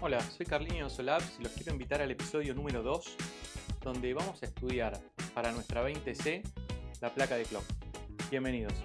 Hola, soy Carlinhos Solabs y los quiero invitar al episodio número 2, donde vamos a estudiar para nuestra 20C la placa de clock. Bienvenidos.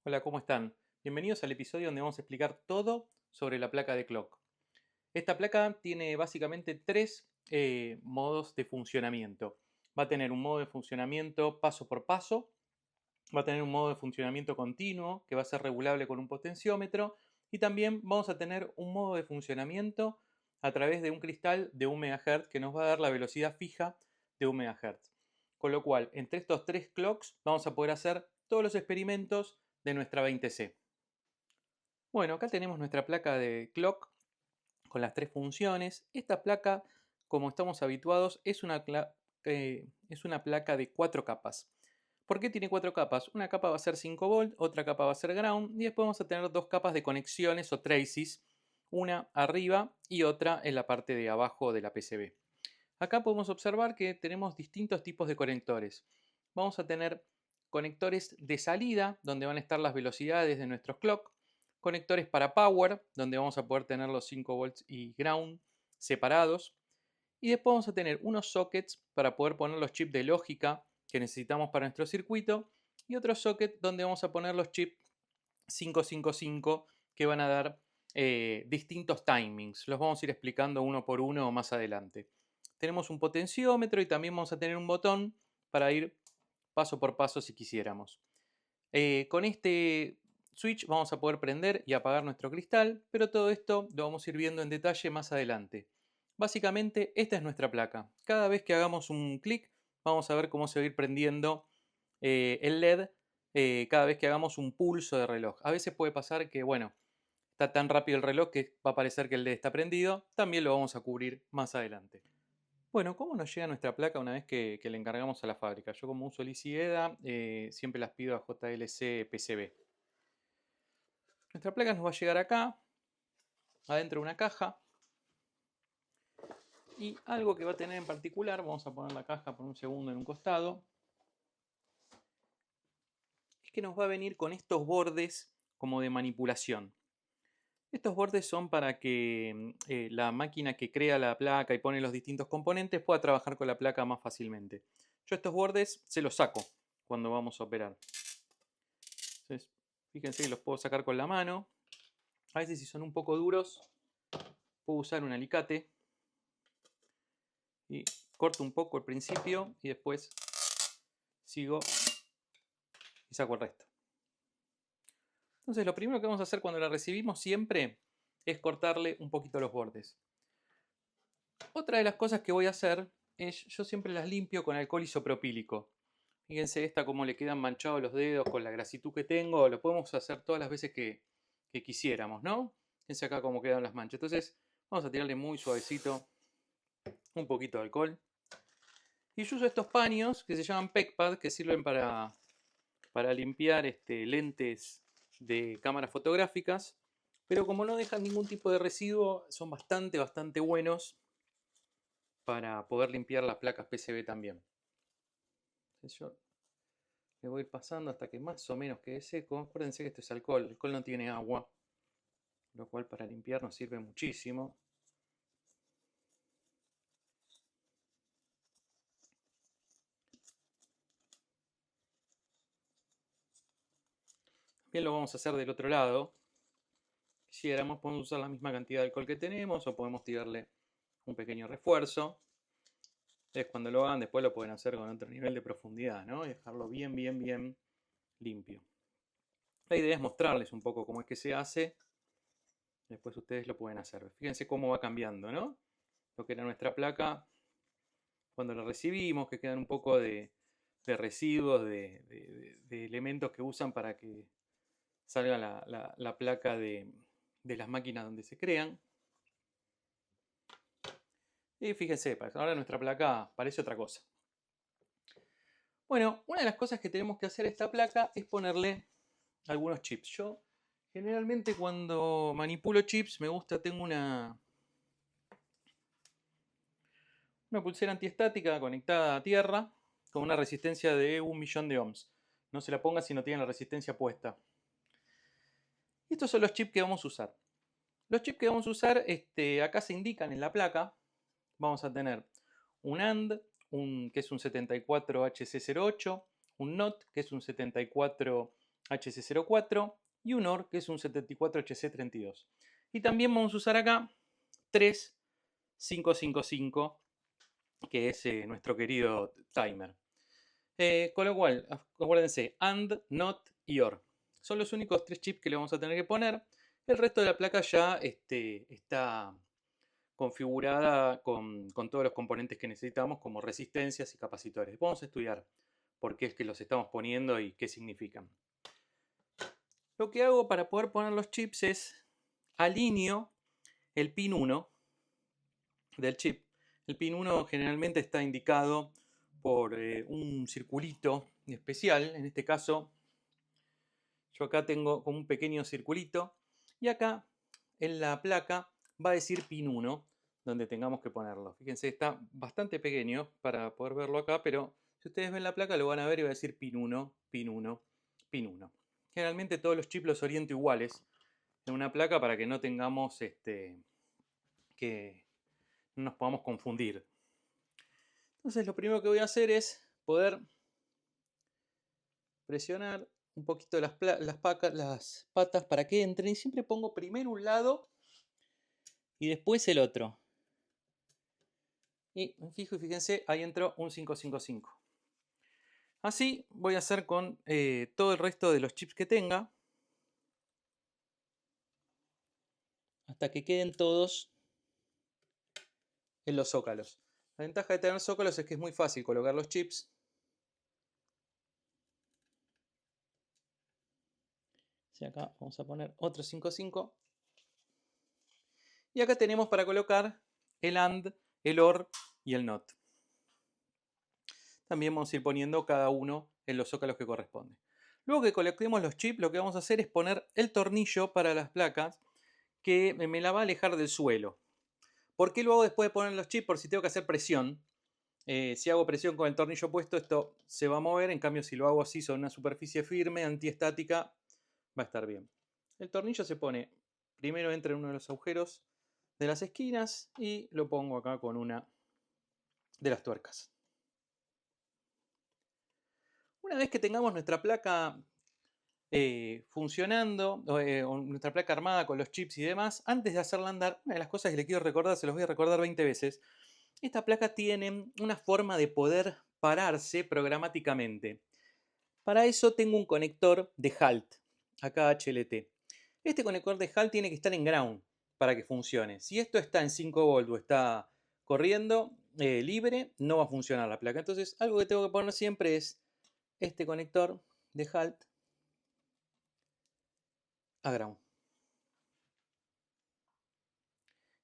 Hola, ¿cómo están? Bienvenidos al episodio donde vamos a explicar todo sobre la placa de clock. Esta placa tiene básicamente tres modos de funcionamiento. Va a tener un modo de funcionamiento paso por paso, va a tener un modo de funcionamiento continuo que va a ser regulable con un potenciómetro y también vamos a tener un modo de funcionamiento a través de un cristal de 1 MHz que nos va a dar la velocidad fija de 1 MHz. Con lo cual, entre estos tres clocks vamos a poder hacer todos los experimentos de nuestra 20C. Bueno, acá tenemos nuestra placa de clock con las tres funciones. Esta placa, como estamos habituados, es una placa de 4 capas. ¿Por qué tiene 4 capas? Una capa va a ser 5 volt, otra capa va a ser ground y después vamos a tener dos capas de conexiones o traces, una arriba y otra en la parte de abajo de la PCB. Acá podemos observar que tenemos distintos tipos de conectores. Vamos a tener conectores de salida, donde van a estar las velocidades de nuestros clock, conectores para power, donde vamos a poder tener los 5 volts y ground separados, y después vamos a tener unos sockets para poder poner los chips de lógica que necesitamos para nuestro circuito, y otro socket donde vamos a poner los chips 555 que van a dar distintos timings. Los vamos a ir explicando uno por uno más adelante. Tenemos un potenciómetro y también vamos a tener un botón para ir paso por paso si quisiéramos. Con este switch vamos a poder prender y apagar nuestro cristal, pero todo esto lo vamos a ir viendo en detalle más adelante. Básicamente esta es nuestra placa. Cada vez que hagamos un clic vamos a ver cómo se va a ir prendiendo el LED cada vez que hagamos un pulso de reloj. A veces puede pasar que, bueno, está tan rápido el reloj que va a parecer que el LED está prendido. También lo vamos a cubrir más adelante. Bueno, ¿cómo nos llega nuestra placa una vez que le encargamos a la fábrica? Yo como uso LISI EDA, siempre las pido a JLC PCB. Nuestra placa nos va a llegar acá, adentro de una caja. Y algo que va a tener en particular, vamos a poner la caja por un segundo en un costado, es que nos va a venir con estos bordes como de manipulación. Estos bordes son para que la máquina que crea la placa y pone los distintos componentes pueda trabajar con la placa más fácilmente. Yo estos bordes se los saco cuando vamos a operar. Entonces, fíjense que los puedo sacar con la mano. A veces si son un poco duros, puedo usar un alicate y corto un poco al principio y después sigo y saco el resto. Entonces lo primero que vamos a hacer cuando la recibimos siempre es cortarle un poquito los bordes. Otra de las cosas que voy a hacer es, yo siempre las limpio con alcohol isopropílico. Fíjense esta cómo le quedan manchados los dedos con la grasitud que tengo. Lo podemos hacer todas las veces que quisiéramos, ¿no? Fíjense acá cómo quedan las manchas. Entonces vamos a tirarle muy suavecito un poquito de alcohol. Y yo uso estos paños que se llaman PECPAD, que sirven para limpiar lentes de cámaras fotográficas. Pero como no dejan ningún tipo de residuo, son bastante buenos para poder limpiar las placas PCB también. Entonces yo le voy a ir pasando hasta que más o menos quede seco. Acuérdense que esto es alcohol, el alcohol no tiene agua, lo cual para limpiar nos sirve muchísimo. Bien, lo vamos a hacer del otro lado. Si quisiéramos, podemos usar la misma cantidad de alcohol que tenemos o podemos tirarle un pequeño refuerzo. Entonces, cuando lo hagan, después lo pueden hacer con otro nivel de profundidad, ¿no? Y dejarlo bien limpio. La idea es mostrarles un poco cómo es que se hace. Después ustedes lo pueden hacer. Fíjense cómo va cambiando, ¿no? Lo que era nuestra placa cuando la recibimos, que quedan un poco de residuos, de elementos que usan para que salga la placa de las máquinas donde se crean. Y fíjense, ahora nuestra placa parece otra cosa. Bueno, una de las cosas que tenemos que hacer a esta placa es ponerle algunos chips. Yo generalmente cuando manipulo chips me gusta, tengo una pulsera antiestática conectada a tierra con una resistencia de 1.000.000 de ohms. No se la ponga si no tiene la resistencia puesta. Y estos son los chips que vamos a usar. Los chips que vamos a usar, acá se indican en la placa. Vamos a tener un AND, que es un 74HC08, un NOT, que es un 74HC04, y un OR, que es un 74HC32. Y también vamos a usar acá 3555, que es nuestro querido timer. Con lo cual, acuérdense, AND, NOT y OR. Son los únicos 3 chips que le vamos a tener que poner. El resto de la placa ya está configurada con todos los componentes que necesitamos, como resistencias y capacitores. Vamos a estudiar por qué es que los estamos poniendo y qué significan. Lo que hago para poder poner los chips es alineo el pin 1 del chip. El pin 1 generalmente está indicado por un circulito especial. En este caso, yo acá tengo como un pequeño circulito y acá en la placa va a decir pin 1 donde tengamos que ponerlo. Fíjense, está bastante pequeño para poder verlo acá, pero si ustedes ven la placa lo van a ver y va a decir pin 1, pin 1, pin 1. Generalmente todos los chips los oriento iguales en una placa para que no tengamos que no nos podamos confundir. Entonces lo primero que voy a hacer es poder presionar un poquito las patas para que entren. Y siempre pongo primero un lado y después el otro. Y me fijo y fíjense, ahí entró un 555. Así voy a hacer con todo el resto de los chips que tenga. Hasta que queden todos en los zócalos. La ventaja de tener zócalos es que es muy fácil colocar los chips. Y acá vamos a poner otro 55. Y acá tenemos para colocar el AND, el OR y el NOT. También vamos a ir poniendo cada uno en los zócalos que corresponden. Luego que coloquemos los chips, lo que vamos a hacer es poner el tornillo para las placas que me la va a alejar del suelo. ¿Por qué lo hago después de poner los chips? Por si tengo que hacer presión. Si hago presión con el tornillo puesto, esto se va a mover. En cambio, si lo hago así sobre una superficie firme, antiestática, va a estar bien. El tornillo se pone primero entre uno de los agujeros de las esquinas y lo pongo acá con una de las tuercas. Una vez que tengamos nuestra placa funcionando, o nuestra placa armada con los chips y demás, antes de hacerla andar, una de las cosas que les quiero recordar, se los voy a recordar 20 veces, esta placa tiene una forma de poder pararse programáticamente. Para eso tengo un conector de HALT, acá HLT. Este conector de HALT tiene que estar en ground para que funcione. Si esto está en 5 volts o está corriendo libre, no va a funcionar la placa. Entonces, algo que tengo que poner siempre es este conector de HALT a ground.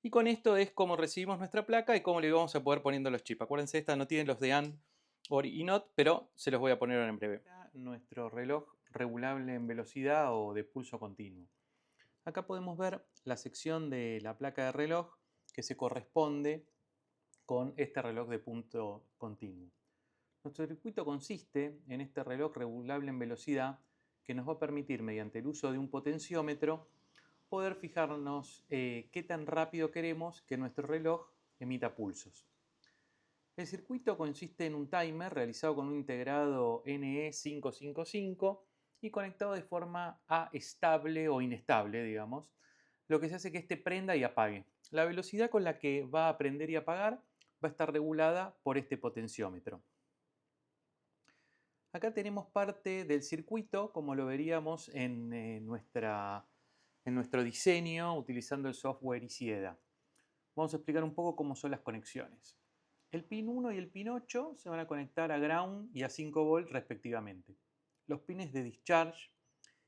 Y con esto es como recibimos nuestra placa y cómo le vamos a poder poniendo los chips. Acuérdense, esta no tiene los de AND, OR y NOT, pero se los voy a poner ahora en breve. Nuestro reloj regulable en velocidad o de pulso continuo. Acá podemos ver la sección de la placa de reloj que se corresponde con este reloj de punto continuo. Nuestro circuito consiste en este reloj regulable en velocidad que nos va a permitir, mediante el uso de un potenciómetro, poder fijarnos qué tan rápido queremos que nuestro reloj emita pulsos. El circuito consiste en un timer realizado con un integrado NE555 y conectado de forma estable o inestable, digamos, lo que se hace que este prenda y apague. La velocidad con la que va a prender y apagar va a estar regulada por este potenciómetro. Acá tenemos parte del circuito, como lo veríamos en nuestro diseño utilizando el software ICIEDA. Vamos a explicar un poco cómo son las conexiones. El pin 1 y el pin 8 se van a conectar a ground y a 5 volts respectivamente. Los pines de discharge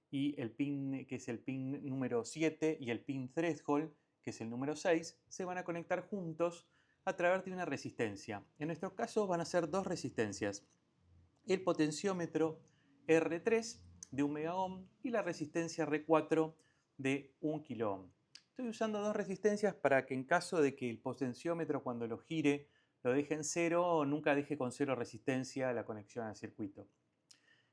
y el pin que es el pin número 7 y el pin threshold que es el número 6 se van a conectar juntos a través de una resistencia. En nuestro caso van a ser dos resistencias. El potenciómetro R3 de 1 megaohm y la resistencia R4 de 1 kiloohm. Estoy usando dos resistencias para que en caso de que el potenciómetro cuando lo gire lo deje en cero, nunca deje con cero resistencia la conexión al circuito.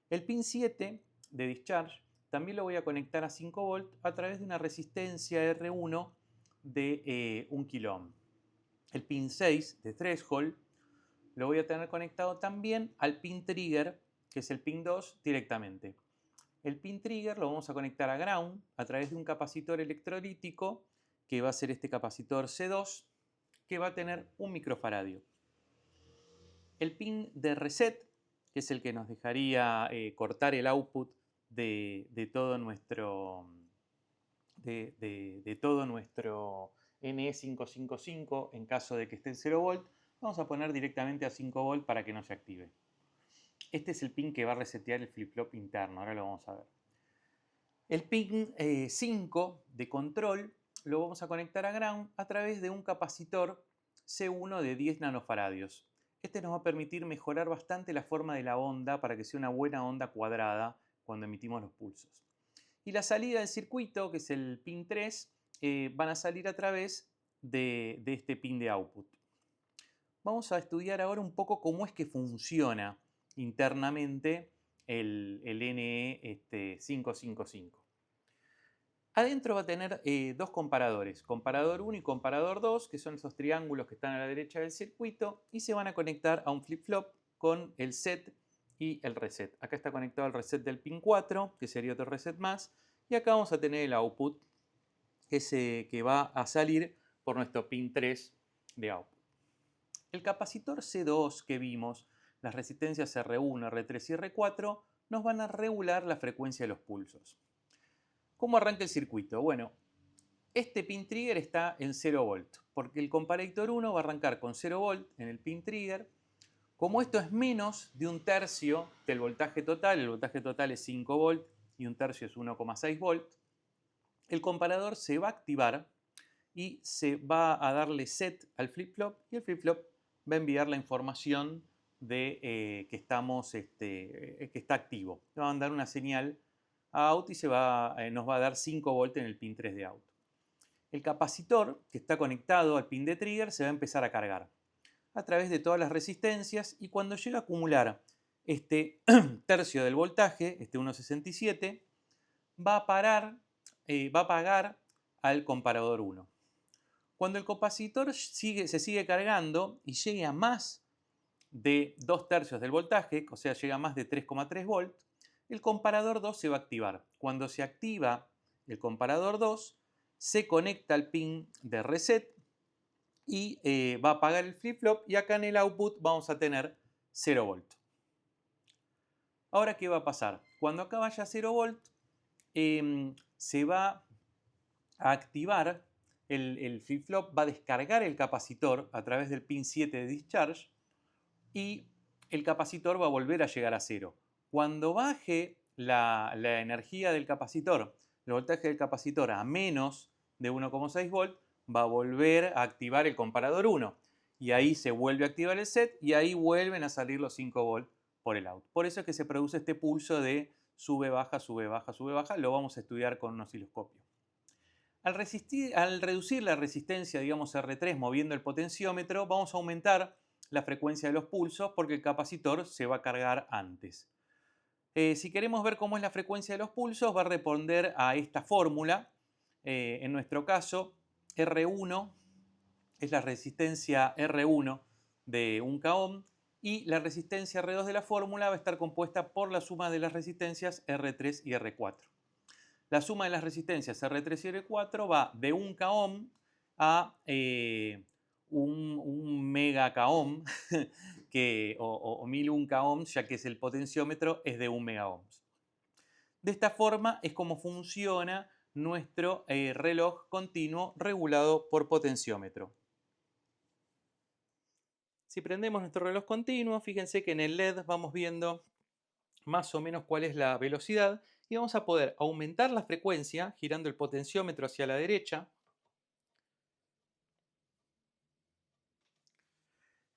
El pin 7 de discharge también lo voy a conectar a 5 volt a través de una resistencia R1 de 1 kiloohm. El pin 6 de threshold lo voy a tener conectado también al pin trigger, que es el pin 2, directamente. El pin trigger lo vamos a conectar a ground a través de un capacitor electrolítico, que va a ser este capacitor C2, que va a tener un microfaradio. El pin de reset, que es el que nos dejaría cortar el output de todo nuestro NE555 en caso de que esté en 0 volt, vamos a poner directamente a 5 volt para que no se active. Este es el pin que va a resetear el flip-flop interno, ahora lo vamos a ver. El pin 5 de control lo vamos a conectar a ground a través de un capacitor C1 de 10 nanofaradios. Este nos va a permitir mejorar bastante la forma de la onda para que sea una buena onda cuadrada cuando emitimos los pulsos. Y la salida del circuito, que es el pin 3, van a salir a través de este pin de output. Vamos a estudiar ahora un poco cómo es que funciona internamente el NE555. Adentro va a tener dos comparadores, comparador 1 y comparador 2, que son esos triángulos que están a la derecha del circuito, y se van a conectar a un flip-flop con el set y el reset. Acá está conectado el reset del pin 4, que sería otro reset más, y acá vamos a tener el output, que va a salir por nuestro pin 3 de output. El capacitor C2 que vimos, las resistencias R1, R3 y R4, nos van a regular la frecuencia de los pulsos. ¿Cómo arranca el circuito? Bueno, este pin trigger está en 0 volt, porque el comparator 1 va a arrancar con 0 volt en el pin trigger. Como esto es menos de un tercio del voltaje total, el voltaje total es 5 volt y un tercio es 1,6 volt, el comparador se va a activar y se va a darle set al flip-flop y el flip-flop va a enviar la información de que está activo. Le va a mandar una señal a out y nos va a dar 5 volt en el pin 3 de out. El capacitor que está conectado al pin de trigger se va a empezar a cargar a través de todas las resistencias y cuando llega a acumular este tercio del voltaje, este 1,67, va a apagar al comparador 1. Cuando el capacitor se sigue cargando y llegue a más de 2 tercios del voltaje, o sea, llega a más de 3,3 volt, el comparador 2 se va a activar. Cuando se activa el comparador 2, se conecta al pin de reset y va a apagar el flip-flop y acá en el output vamos a tener 0 volt. Ahora, ¿qué va a pasar? Cuando acá vaya a 0 volt, se va a activar el flip-flop, va a descargar el capacitor a través del pin 7 de discharge y el capacitor va a volver a llegar a 0. Cuando baje la energía del capacitor, el voltaje del capacitor a menos de 1,6 volt, va a volver a activar el comparador 1. Y ahí se vuelve a activar el set y ahí vuelven a salir los 5 volt por el out. Por eso es que se produce este pulso de sube, baja, sube, baja, sube, baja. Lo vamos a estudiar con un osciloscopio. Al reducir la resistencia, digamos R3, moviendo el potenciómetro, vamos a aumentar la frecuencia de los pulsos porque el capacitor se va a cargar antes. Si queremos ver cómo es la frecuencia de los pulsos, va a responder a esta fórmula. En nuestro caso, R1 es la resistencia R1 de 1 ohm y la resistencia R2 de la fórmula va a estar compuesta por la suma de las resistencias R3 y R4. La suma de las resistencias R3 y R4 va de 1 ohm a un mega ohm o 1001 ohms, ya que es el potenciómetro, es de 1 megaohms. De esta forma es como funciona nuestro reloj continuo regulado por potenciómetro. Si prendemos nuestro reloj continuo, fíjense que en el LED vamos viendo más o menos cuál es la velocidad y vamos a poder aumentar la frecuencia girando el potenciómetro hacia la derecha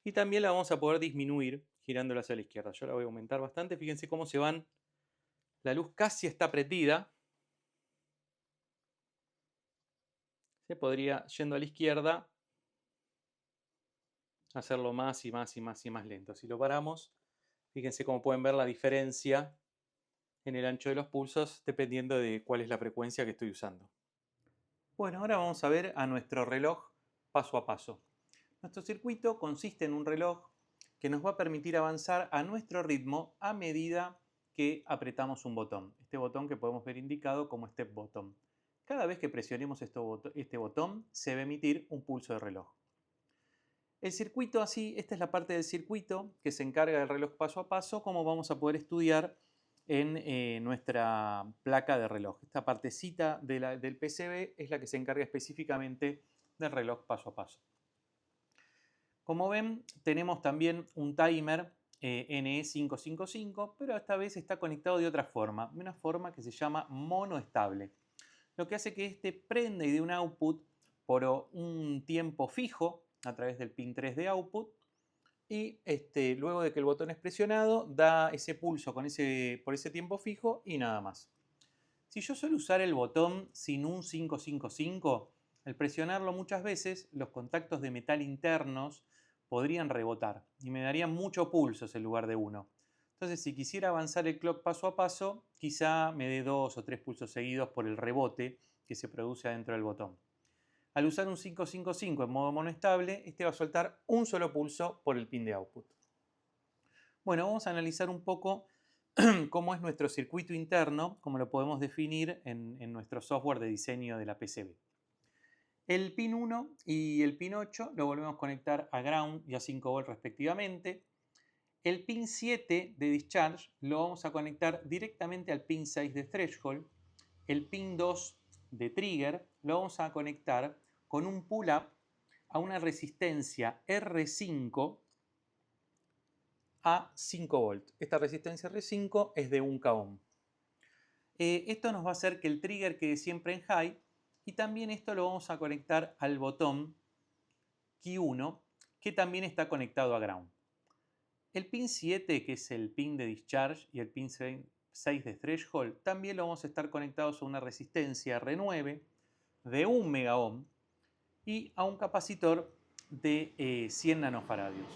y también la vamos a poder disminuir girándolo hacia la izquierda. Yo la voy a aumentar bastante, fíjense cómo se van La luz casi está prendida. Se podría, yendo a la izquierda, hacerlo más y más y más y más lento. Si lo paramos, fíjense cómo pueden ver la diferencia en el ancho de los pulsos dependiendo de cuál es la frecuencia que estoy usando. Bueno, ahora vamos a ver a nuestro reloj paso a paso. Nuestro circuito consiste en un reloj que nos va a permitir avanzar a nuestro ritmo a medida que apretamos un botón. Este botón que podemos ver indicado como Step Button. Cada vez que presionemos este botón, se va a emitir un pulso de reloj. El circuito así, esta es la parte del circuito que se encarga del reloj paso a paso, como vamos a poder estudiar en nuestra placa de reloj. Esta partecita del PCB es la que se encarga específicamente del reloj paso a paso. Como ven, tenemos también un timer NE555, pero esta vez está conectado de otra forma, de una forma que se llama monoestable. Lo que hace que este prenda y dé un output por un tiempo fijo a través del pin 3 de output y luego de que el botón es presionado da ese pulso por ese tiempo fijo y nada más. Si yo suelo usar el botón sin un 555, al presionarlo muchas veces los contactos de metal internos podrían rebotar y me darían muchos pulsos en lugar de uno. Entonces, si quisiera avanzar el clock paso a paso, quizá me dé 2 o 3 pulsos seguidos por el rebote que se produce adentro del botón. Al usar un 555 en modo monoestable, este va a soltar un solo pulso por el pin de output. Bueno, vamos a analizar un poco cómo es nuestro circuito interno, como lo podemos definir en nuestro software de diseño de la PCB. El pin 1 y el pin 8 lo volvemos a conectar a ground y a 5 volt respectivamente. El pin 7 de discharge lo vamos a conectar directamente al pin 6 de threshold. El pin 2 de trigger lo vamos a conectar con un pull-up a una resistencia R5 a 5 volt. Esta resistencia R5 es de 1 k ohm. Esto nos va a hacer que el trigger quede siempre en high y también esto lo vamos a conectar al botón Q1 que también está conectado a ground. El pin 7, que es el pin de discharge, y el pin 6 de threshold, también lo vamos a estar conectados a una resistencia R9 de 1 megaohm y a un capacitor de 100 nanofaradios.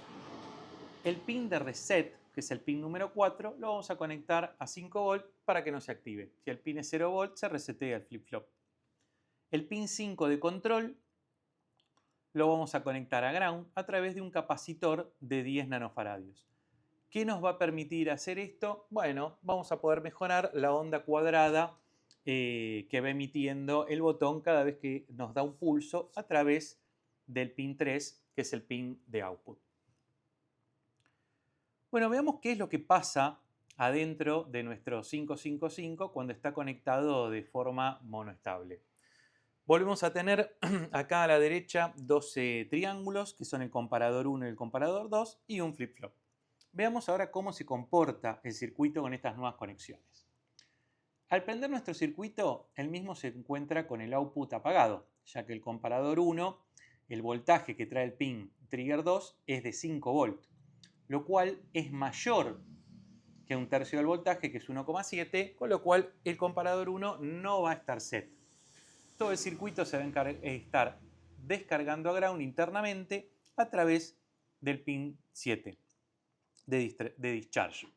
El pin de reset, que es el pin número 4, lo vamos a conectar a 5 volt para que no se active. Si el pin es 0 volt, se resetea el flip-flop. El pin 5 de control lo vamos a conectar a ground a través de un capacitor de 10 nanofaradios. ¿Qué nos va a permitir hacer esto? Bueno, vamos a poder mejorar la onda cuadrada que va emitiendo el botón cada vez que nos da un pulso a través del pin 3, que es el pin de output. Bueno, veamos qué es lo que pasa adentro de nuestro 555 cuando está conectado de forma monoestable. Volvemos a tener acá a la derecha 12 triángulos, que son el comparador 1 y el comparador 2, y un flip-flop. Veamos ahora cómo se comporta el circuito con estas nuevas conexiones. Al prender nuestro circuito, el mismo se encuentra con el output apagado, ya que el comparador 1, el voltaje que trae el pin trigger 2 es de 5 volt, lo cual es mayor que un tercio del voltaje, que es 1,7, con lo cual el comparador 1 no va a estar set. Todo el circuito se va a estar descargando a ground internamente a través del pin 7 de discharge.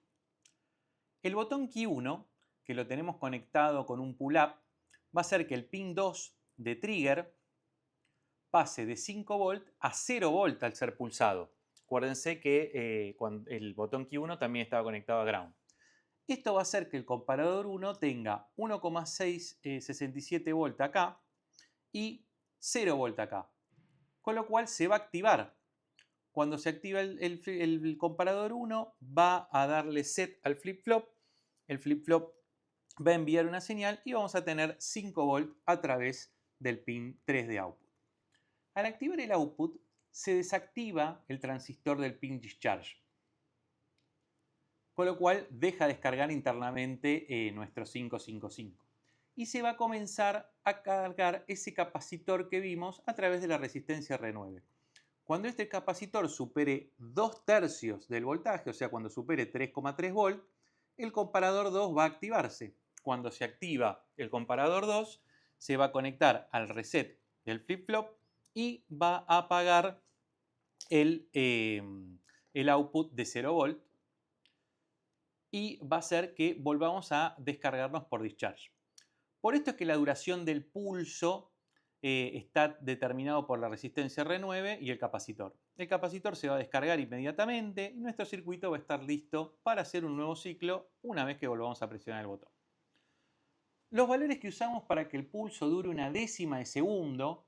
El botón Q1, que lo tenemos conectado con un pull-up, va a hacer que el pin 2 de trigger pase de 5 volt a 0 volt al ser pulsado. Acuérdense que el botón Q1 también estaba conectado a ground. Esto va a hacer que el comparador 1 tenga 1,667 volt acá y 0 volt acá, con lo cual se va a activar. Cuando se activa el comparador 1, va a darle set al flip-flop. El flip-flop va a enviar una señal y vamos a tener 5 volt a través del pin 3 de output. Al activar el output, se desactiva el transistor del pin discharge, con lo cual deja descargar internamente nuestro 555. Y se va a comenzar a cargar ese capacitor que vimos a través de la resistencia R9. Cuando este capacitor supere 2 tercios del voltaje, o sea, cuando supere 3,3 volt, el comparador 2 va a activarse. Cuando se activa el comparador 2, se va a conectar al reset del flip-flop y va a apagar el output de 0 volt y va a hacer que volvamos a descargarnos por discharge. Por esto es que la duración del pulso está determinado por la resistencia R9 y el capacitor. El capacitor se va a descargar inmediatamente y nuestro circuito va a estar listo para hacer un nuevo ciclo una vez que volvamos a presionar el botón. Los valores que usamos para que el pulso dure una décima de segundo,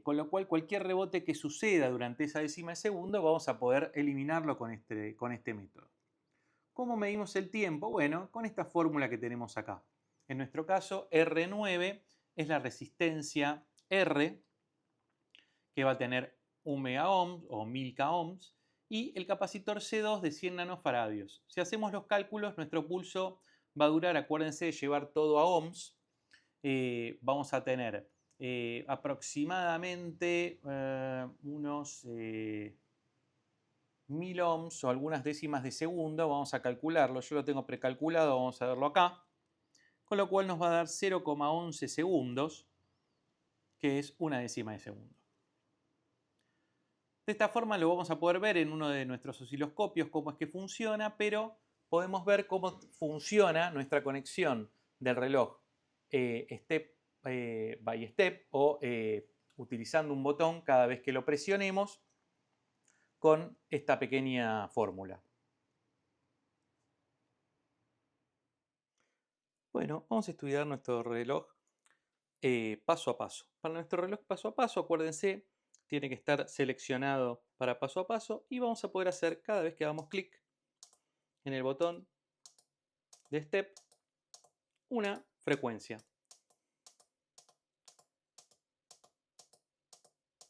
con lo cual cualquier rebote que suceda durante esa décima de segundo vamos a poder eliminarlo con este método. ¿Cómo medimos el tiempo? Bueno, con esta fórmula que tenemos acá. En nuestro caso, R9 es la resistencia R, que va a tener 1 megaohm o 1000 k ohms, y el capacitor C2 de 100 nanofaradios. Si hacemos los cálculos, nuestro pulso va a durar, acuérdense de llevar todo a ohms, vamos a tener aproximadamente unos 1000 ohms o algunas décimas de segundo. Vamos a calcularlo, yo lo tengo precalculado, vamos a verlo acá, con lo cual nos va a dar 0,11 segundos, que es una décima de segundo. De esta forma lo vamos a poder ver en uno de nuestros osciloscopios cómo es que funciona, pero podemos ver cómo funciona nuestra conexión del reloj step by step o utilizando un botón cada vez que lo presionemos con esta pequeña fórmula. Bueno, vamos a estudiar nuestro reloj paso a paso. Para nuestro reloj paso a paso, acuérdense, tiene que estar seleccionado para paso a paso y vamos a poder hacer cada vez que hagamos clic en el botón de step una frecuencia.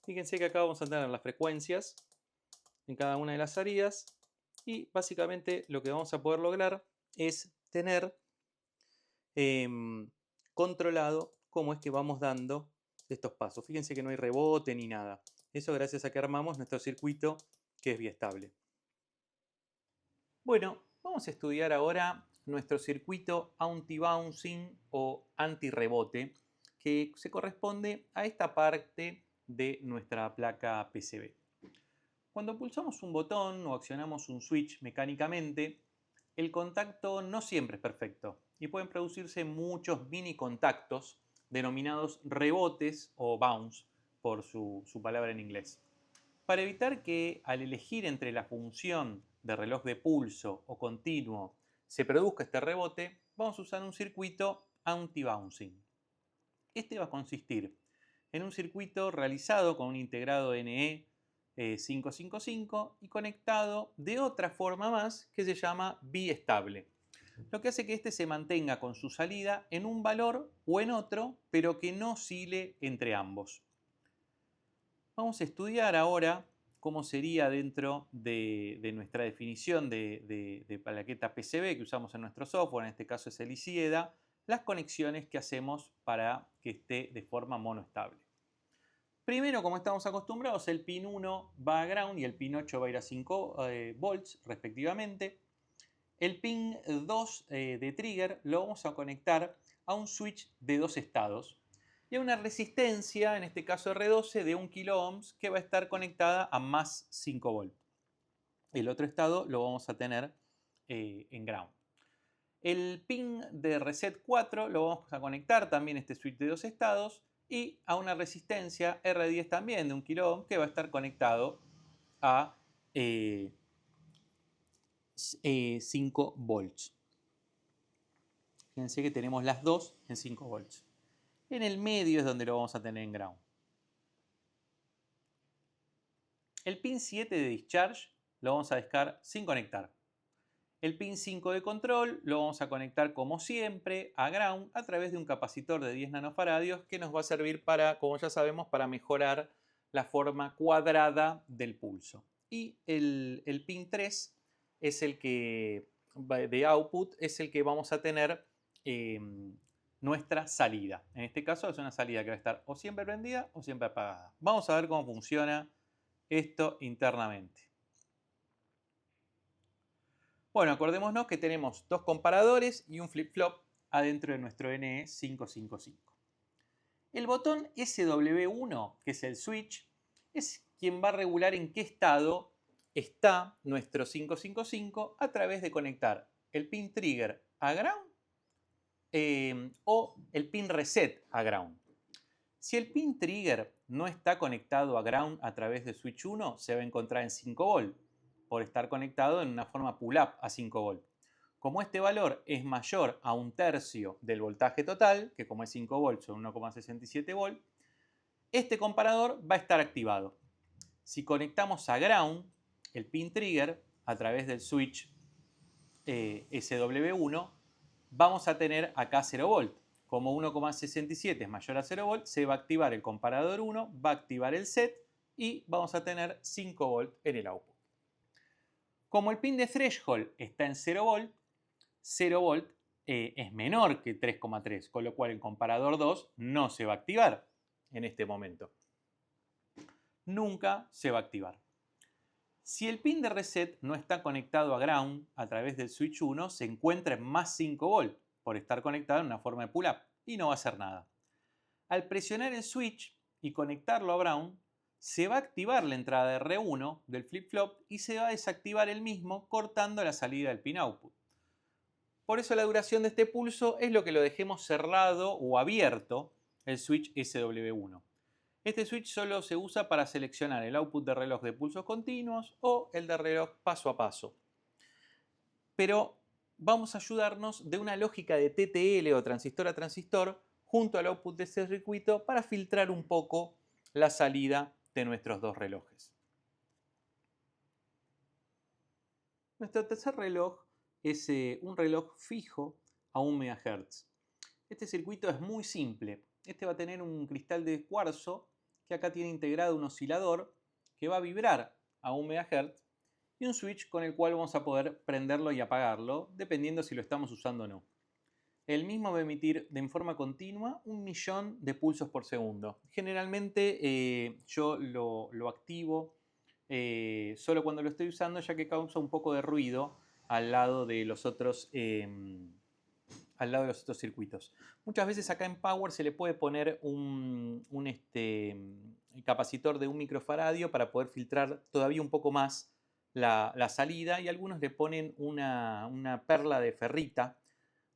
Fíjense que acá vamos a tener las frecuencias en cada una de las salidas y básicamente lo que vamos a poder lograr es tener controlado cómo es que vamos dando estos pasos. Fíjense que no hay rebote ni nada. Eso gracias a que armamos nuestro circuito que es biestable. Bueno, vamos a estudiar ahora nuestro circuito anti-bouncing o anti-rebote, que se corresponde a esta parte de nuestra placa PCB. Cuando pulsamos un botón o accionamos un switch mecánicamente, el contacto no siempre es perfecto y pueden producirse muchos mini contactos denominados rebotes o bounce por su palabra en inglés. Para evitar que al elegir entre la función de reloj de pulso o continuo se produzca este rebote, vamos a usar un circuito anti-bouncing. Este va a consistir en un circuito realizado con un integrado NE 555 y conectado de otra forma más que se llama biestable, lo que hace que este se mantenga con su salida en un valor o en otro, pero que no oscile entre ambos. Vamos a estudiar ahora cómo sería dentro de nuestra definición de plaqueta PCB que usamos en nuestro software, en este caso es el ICIEDA, las conexiones que hacemos para que esté de forma monoestable. Primero, como estamos acostumbrados, el pin 1 va a ground y el pin 8 va a ir a 5 volts respectivamente. El pin 2 de trigger lo vamos a conectar a un switch de 2 estados y a una resistencia, en este caso R12, de 1 kilo ohms que va a estar conectada a más 5 volts. El otro estado lo vamos a tener en ground. El pin de reset 4 lo vamos a conectar también a este switch de 2 estados y a una resistencia R10 también de 1 kilo ohm que va a estar conectado a 5 volts. Fíjense que tenemos las dos en 5 volts. En el medio es donde lo vamos a tener en ground. El pin 7 de discharge lo vamos a dejar sin conectar. El pin 5 de control lo vamos a conectar como siempre a ground a través de un capacitor de 10 nanofaradios que nos va a servir para, como ya sabemos, para mejorar la forma cuadrada del pulso. Y el pin 3 es el que de output es el que vamos a tener nuestra salida. En este caso es una salida que va a estar o siempre prendida o siempre apagada. Vamos a ver cómo funciona esto internamente. Bueno, acordémonos que tenemos dos comparadores y un flip-flop adentro de nuestro NE555. El botón SW1, que es el switch, es quien va a regular en qué estado está nuestro 555 a través de conectar el pin trigger a ground o el pin reset a ground. Si el pin trigger no está conectado a ground a través de switch 1, se va a encontrar en 5 volt por estar conectado en una forma pull-up a 5 volt. Como este valor es mayor a 1/3 del voltaje total, que como es 5 volts son 1,67 volt, este comparador va a estar activado. Si conectamos a ground el pin trigger a través del switch SW1, vamos a tener acá 0 volt. Como 1,67 es mayor a 0 volt, se va a activar el comparador 1, va a activar el set y vamos a tener 5 volt en el output. Como el pin de threshold está en 0 volt, 0 volt es menor que 3,3, con lo cual el comparador 2 no se va a activar en este momento. Nunca se va a activar. Si el pin de reset no está conectado a ground a través del switch 1, se encuentra en más 5 volt por estar conectado en una forma de pull-up y no va a hacer nada. Al presionar el switch y conectarlo a ground, se va a activar la entrada de R1 del flip-flop y se va a desactivar el mismo cortando la salida del pin output. Por eso la duración de este pulso es lo que lo dejemos cerrado o abierto el switch SW1. Este switch solo se usa para seleccionar el output de reloj de pulsos continuos o el de reloj paso a paso. Pero vamos a ayudarnos de una lógica de TTL o transistor a transistor junto al output de este circuito para filtrar un poco la salida de nuestros dos relojes. Nuestro tercer reloj es un reloj fijo a 1 MHz. Este circuito es muy simple. Este va a tener un cristal de cuarzo que acá tiene integrado un oscilador que va a vibrar a 1 MHz y un switch con el cual vamos a poder prenderlo y apagarlo dependiendo si lo estamos usando o no. El mismo va a emitir de forma continua 1.000.000 de pulsos por segundo. Generalmente yo lo activo solo cuando lo estoy usando, ya que causa un poco de ruido al lado de los otros circuitos. Muchas veces acá en Power se le puede poner un capacitor de 1 microfaradio para poder filtrar todavía un poco más la salida, y algunos le ponen una perla de ferrita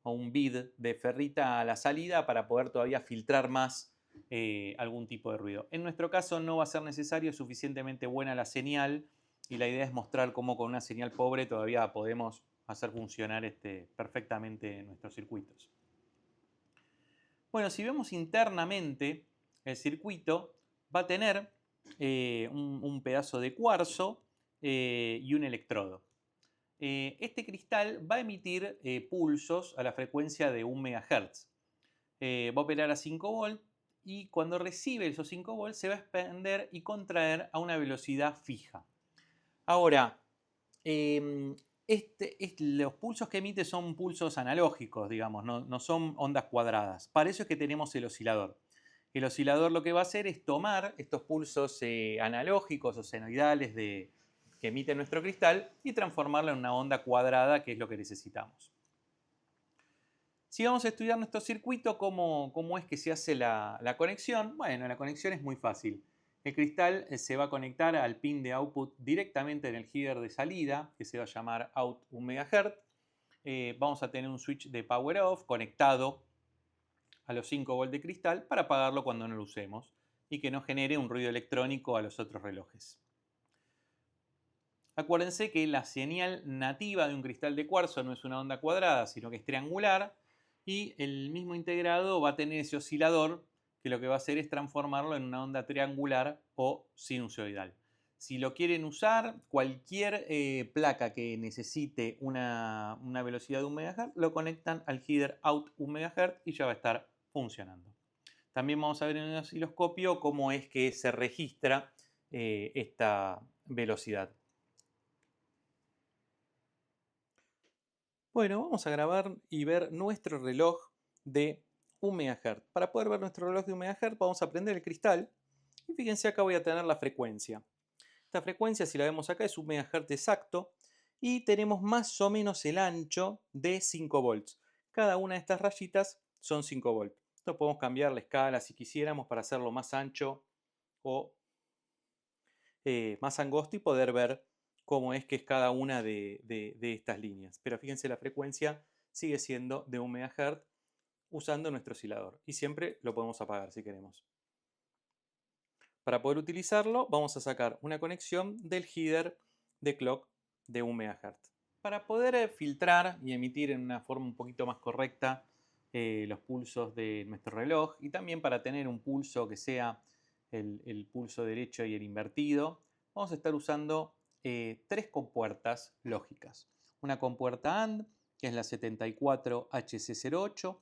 o un bead de ferrita a la salida para poder todavía filtrar más algún tipo de ruido. En nuestro caso no va a ser necesario, es suficientemente buena la señal y la idea es mostrar cómo con una señal pobre todavía podemos hacer funcionar perfectamente nuestros circuitos. Bueno, si vemos internamente, el circuito va a tener un pedazo de cuarzo y un electrodo. Este cristal va a emitir pulsos a la frecuencia de 1 MHz. Va a operar a 5 volt y cuando recibe esos 5 volts se va a expander y contraer a una velocidad fija. Ahora, los pulsos que emite son pulsos analógicos, digamos, no son ondas cuadradas. Para eso es que tenemos el oscilador. El oscilador lo que va a hacer es tomar estos pulsos analógicos o senoidales que emite nuestro cristal y transformarlo en una onda cuadrada, que es lo que necesitamos. Si vamos a estudiar nuestro circuito, ¿cómo es que se hace la conexión? Bueno, la conexión es muy fácil. El cristal se va a conectar al pin de output directamente en el header de salida, que se va a llamar out 1 MHz. Vamos a tener un switch de power off conectado a los 5 volts de cristal para apagarlo cuando no lo usemos y que no genere un ruido electrónico a los otros relojes. Acuérdense que la señal nativa de un cristal de cuarzo no es una onda cuadrada, sino que es triangular, y el mismo integrado va a tener ese oscilador que lo que va a hacer es transformarlo en una onda triangular o sinusoidal. Si lo quieren usar, cualquier placa que necesite una velocidad de 1 MHz, lo conectan al header out 1 MHz y ya va a estar funcionando. También vamos a ver en el osciloscopio cómo es que se registra esta velocidad. Bueno, vamos a grabar y ver nuestro reloj de 1 MHz. Para poder ver nuestro reloj de 1 MHz vamos a prender el cristal y fíjense, acá voy a tener la frecuencia. Esta frecuencia, si la vemos acá, es 1 MHz exacto. y tenemos más o menos el ancho de 5 volts. Cada una de estas rayitas son 5 volts. Esto podemos cambiar la escala si quisiéramos para hacerlo más ancho o más angosto y poder ver cómo es que es cada una de estas líneas. Pero fíjense, la frecuencia sigue siendo de 1 MHz usando nuestro oscilador. Y siempre lo podemos apagar si queremos. Para poder utilizarlo, vamos a sacar una conexión del header de clock de 1 MHz. Para poder filtrar y emitir en una forma un poquito más correcta los pulsos de nuestro reloj y también para tener un pulso que sea el pulso derecho y el invertido, vamos a estar usando tres compuertas lógicas. Una compuerta AND, que es la 74HC08,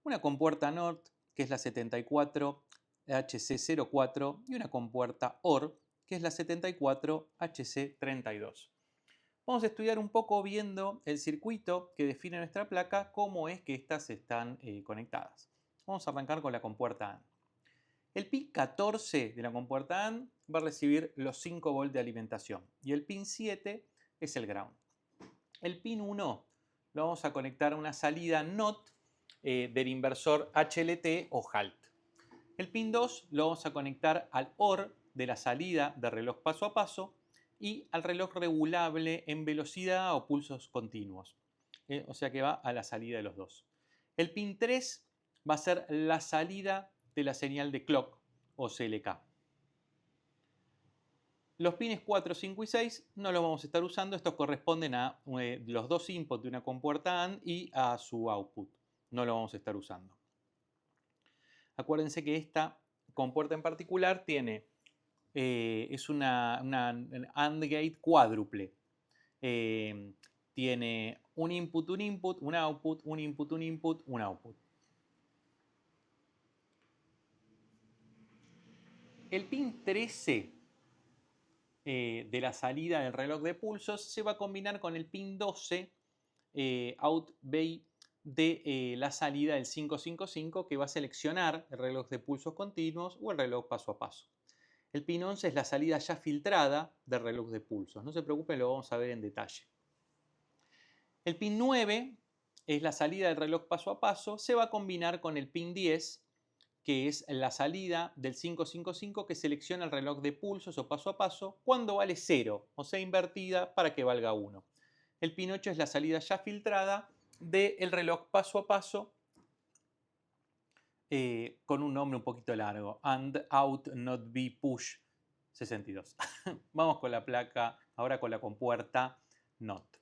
una compuerta NOT, que es la 74HC04, y una compuerta OR, que es la 74HC32. Vamos a estudiar un poco viendo el circuito que define nuestra placa, cómo es que estas están conectadas. Vamos a arrancar con la compuerta AND. El pin 14 de la compuerta AND va a recibir los 5 volts de alimentación y el pin 7 es el ground. El pin 1 lo vamos a conectar a una salida NOT del inversor HLT o HALT. El pin 2 lo vamos a conectar al OR de la salida de reloj paso a paso y al reloj regulable en velocidad o pulsos continuos. O sea que va a la salida de los dos. El pin 3 va a ser la salida de la señal de clock o CLK. Los pines 4, 5 y 6 no los vamos a estar usando. Estos corresponden a los dos inputs de una compuerta AND y a su output. No lo vamos a estar usando. Acuérdense que esta compuerta en particular tiene, es una AND gate cuádruple. Tiene un input, un output, un input, un input, un output. El pin 13 de la salida del reloj de pulsos se va a combinar con el pin 12 out bay de la salida del 555 que va a seleccionar el reloj de pulsos continuos o el reloj paso a paso. El pin 11 es la salida ya filtrada del reloj de pulsos. No se preocupen, lo vamos a ver en detalle. El pin 9 es la salida del reloj paso a paso. Se va a combinar con el pin 10, que es la salida del 555 que selecciona el reloj de pulsos o paso a paso cuando vale 0, o sea, invertida para que valga 1. El pin 8 es la salida ya filtrada del reloj paso a paso con un nombre un poquito largo, and out not be push 62. Vamos con la placa, ahora con la compuerta NOT.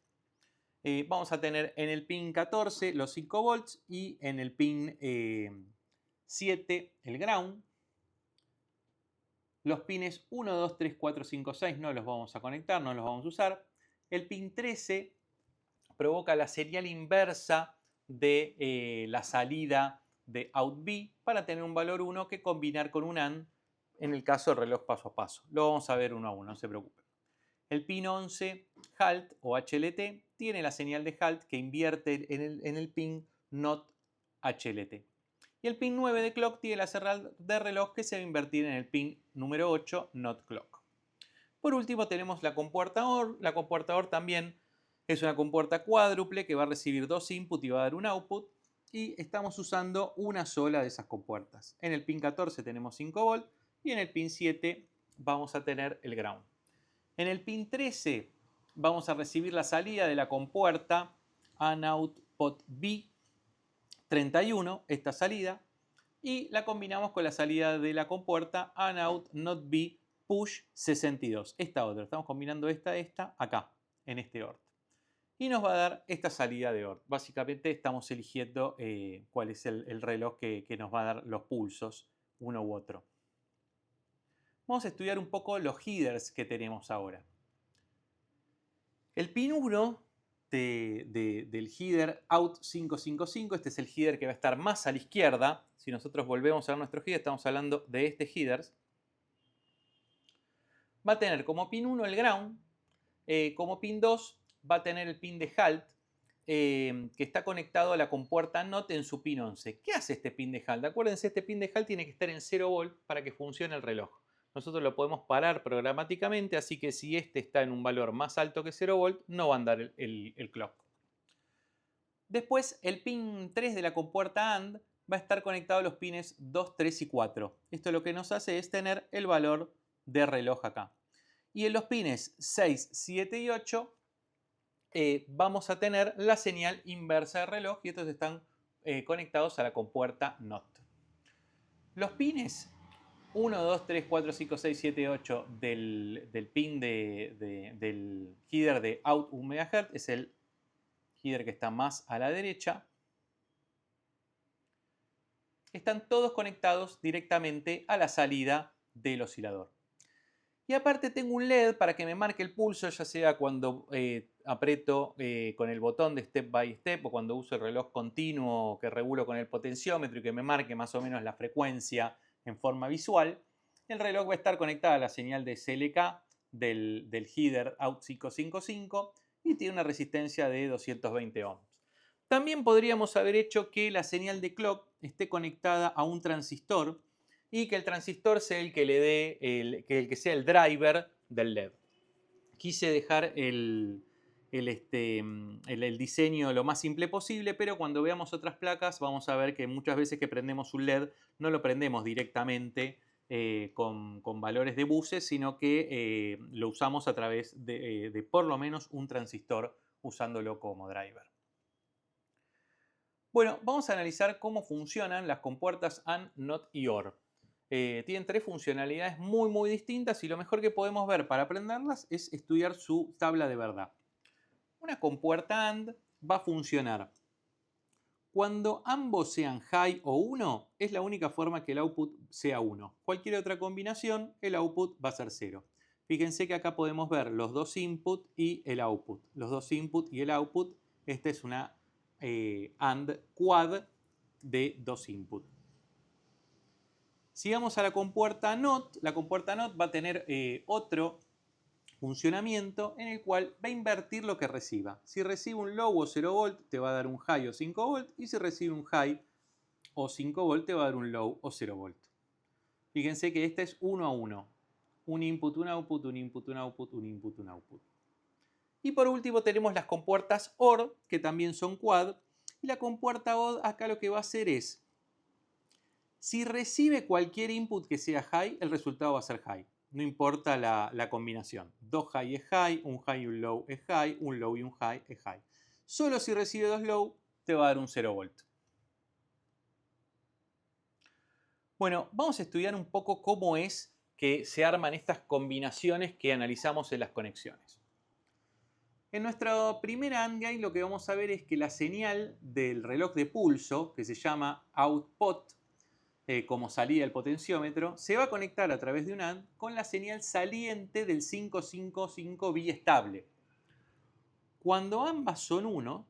Vamos a tener en el pin 14 los 5 volts y en el pin 7 el ground. Los pines 1, 2, 3, 4, 5, 6 no los vamos a conectar, no los vamos a usar. El pin 13 provoca la señal inversa de la salida de out B para tener un valor 1 que combinar con un AND en el caso del reloj paso a paso. Lo vamos a ver uno a uno, no se preocupen. El pin 11 HALT o HLT tiene la señal de HALT que invierte en el pin NOT HLT. Y el pin 9 de clock tiene la señal de reloj que se va a invertir en el pin número 8 NOT clock. Por último tenemos la compuerta OR. La compuerta OR también es una compuerta cuádruple que va a recibir dos inputs y va a dar un output. Y estamos usando una sola de esas compuertas. En el pin 14 tenemos 5 volts y en el pin 7 vamos a tener el ground. En el pin 13 vamos a recibir la salida de la compuerta Anout Pot B31, esta salida, y la combinamos con la salida de la compuerta Anout Not B Push 62, esta otra. Estamos combinando esta acá, en este OR. Y nos va a dar esta salida de OR. Básicamente estamos eligiendo cuál es el reloj que nos va a dar los pulsos, uno u otro. Vamos a estudiar un poco los headers que tenemos ahora. El pin 1 del header out555, este es el header que va a estar más a la izquierda. Si nosotros volvemos a ver nuestro header, estamos hablando de este header. Va a tener como pin 1 el ground, como pin 2 va a tener el pin de HALT, que está conectado a la compuerta NOT en su pin 11. ¿Qué hace este pin de HALT? Acuérdense, este pin de HALT tiene que estar en 0 volt para que funcione el reloj. nosotros lo podemos parar programáticamente, así que si este está en un valor más alto que 0 volt, no va a andar el clock. Después, el pin 3 de la compuerta AND va a estar conectado a los pines 2, 3 y 4. Esto lo que nos hace es tener el valor de reloj acá. Y en los pines 6, 7 y 8 vamos a tener la señal inversa de reloj y estos están conectados a la compuerta NOT. Los pines 1, 2, 3, 4, 5, 6, 7, 8 del pin del header de out 1 MHz es el header que está más a la derecha. Están todos conectados directamente a la salida del oscilador. Y aparte tengo un LED para que me marque el pulso, ya sea cuando aprieto con el botón de step by step o cuando uso el reloj continuo que regulo con el potenciómetro y que me marque más o menos la frecuencia en forma visual. El reloj va a estar conectado a la señal de CLK del header out555 y tiene una resistencia de 220 ohms. También podríamos haber hecho que la señal de clock esté conectada a un transistor y que el transistor sea el que le dé, el que sea el driver del LED. Quise dejar el diseño lo más simple posible, pero cuando veamos otras placas vamos a ver que muchas veces que prendemos un LED no lo prendemos directamente con valores de buses, sino que lo usamos a través de por lo menos un transistor usándolo como driver. Bueno, vamos a analizar cómo funcionan las compuertas AND, NOT y OR. Tienen tres funcionalidades muy distintas y lo mejor que podemos ver para aprenderlas es estudiar su tabla de verdad. Una compuerta AND va a funcionar cuando ambos sean high o 1, es la única forma que el output sea 1. Cualquier otra combinación, el output va a ser 0. Fíjense que acá podemos ver los dos input y el output. Los dos input y el output, esta es una AND quad de dos input. Si vamos a la compuerta NOT va a tener otro funcionamiento en el cual va a invertir lo que reciba. Si recibe un low o 0 volt, te va a dar un high o 5 volt, y si recibe un high o 5 volt, te va a dar un low o 0 volt. Fíjense que esta es 1 a 1. Un input, un output, un input, un output, un input, un output. Y por último tenemos las compuertas OR, que también son quad. Y la compuerta OR acá lo que va a hacer es, si recibe cualquier input que sea high, el resultado va a ser high. No importa la combinación. Dos high es high, un high y un low es high, un low y un high es high. Solo si recibe dos low, te va a dar un 0 volt. Bueno, vamos a estudiar un poco cómo es que se arman estas combinaciones que analizamos en las conexiones. En nuestra primera AND gate lo que vamos a ver es que la señal del reloj de pulso, que se llama output, como salida del potenciómetro, se va a conectar a través de un AND con la señal saliente del 555 bistable. Cuando ambas son 1,